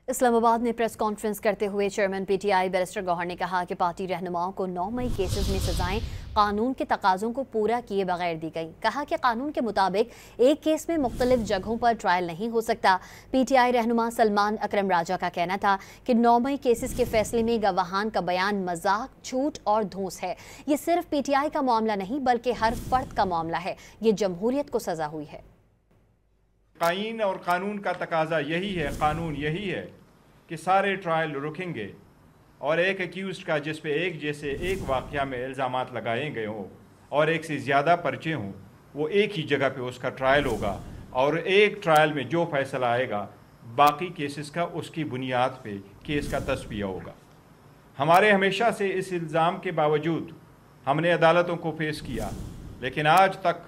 इस्लामाबाद में press conference करते हुए चेयरमैन पीटीआई बैरिस्टर गौहर ने कहा कि पार्टी रहनुमाओं को 9 मई केसेस में सजाएं कानून के तकाज़ों को पूरा किए बगैर दी गई। कहा कि कानून के मुताबिक एक केस में मुख्तलिफ जगहों पर ट्रायल नहीं हो सकता। पीटीआई रहनुमा सलमान अकरम राजा का कहना था कि 9 मई केसेस के फैसले में गवाहान का बयान मजाक, झूठ और धूस है। ये सिर्फ पीटीआई का मामला नहीं बल्कि हर फर्द का मामला है। ये जमहूरियत को सजा हुई है। आईन और कानून का तकाजा यही है, कानून यही है कि सारे ट्रायल रुकेंगे और एक एक्यूज़ का जिस पे एक जैसे एक वाक़या में इल्ज़ामात लगाए गए हों और एक से ज़्यादा पर्चे हों, वो एक ही जगह पे उसका ट्रायल होगा और एक ट्रायल में जो फैसला आएगा बाकी केसेस का उसकी बुनियाद पे केस का तस्वीर होगा। हमारे हमेशा से इस इल्ज़ाम के बावजूद हमने अदालतों को फेस किया, लेकिन आज तक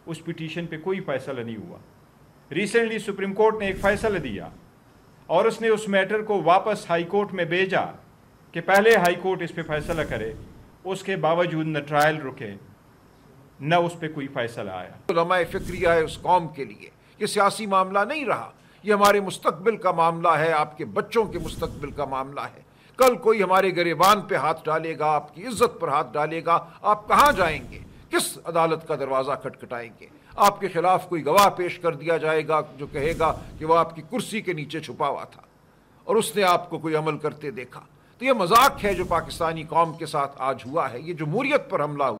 उस पिटीशन पे कोई फ़ैसला नहीं हुआ। रिसेंटली सुप्रीम कोर्ट ने एक फ़ैसला दिया और उसने उस मैटर को वापस हाई कोर्ट में भेजा कि पहले हाई कोर्ट इस पे फैसला करे। उसके बावजूद न ट्रायल रुके न उस पे कोई फैसला आया। उलमाए फिक्रिया है उस कौम के लिए, ये सियासी मामला नहीं रहा, ये हमारे मुस्तकबिल का मामला है, आपके बच्चों के मुस्तकबिल का मामला है। कल कोई हमारे गिरेबान पे हाथ डालेगा, आपकी इज्जत पर हाथ डालेगा, आप कहाँ जाएंगे? किस अदालत का दरवाज़ा खटखटाएंगे? आपके खिलाफ कोई गवाह पेश कर दिया जाएगा जो कहेगा कि वह आपकी कुर्सी के नीचे छुपा हुआ था और उसने आपको कोई अमल करते देखा। तो ये मजाक है जो पाकिस्तानी कौम के साथ आज हुआ है, ये जमहूरियत पर हमला हुआ।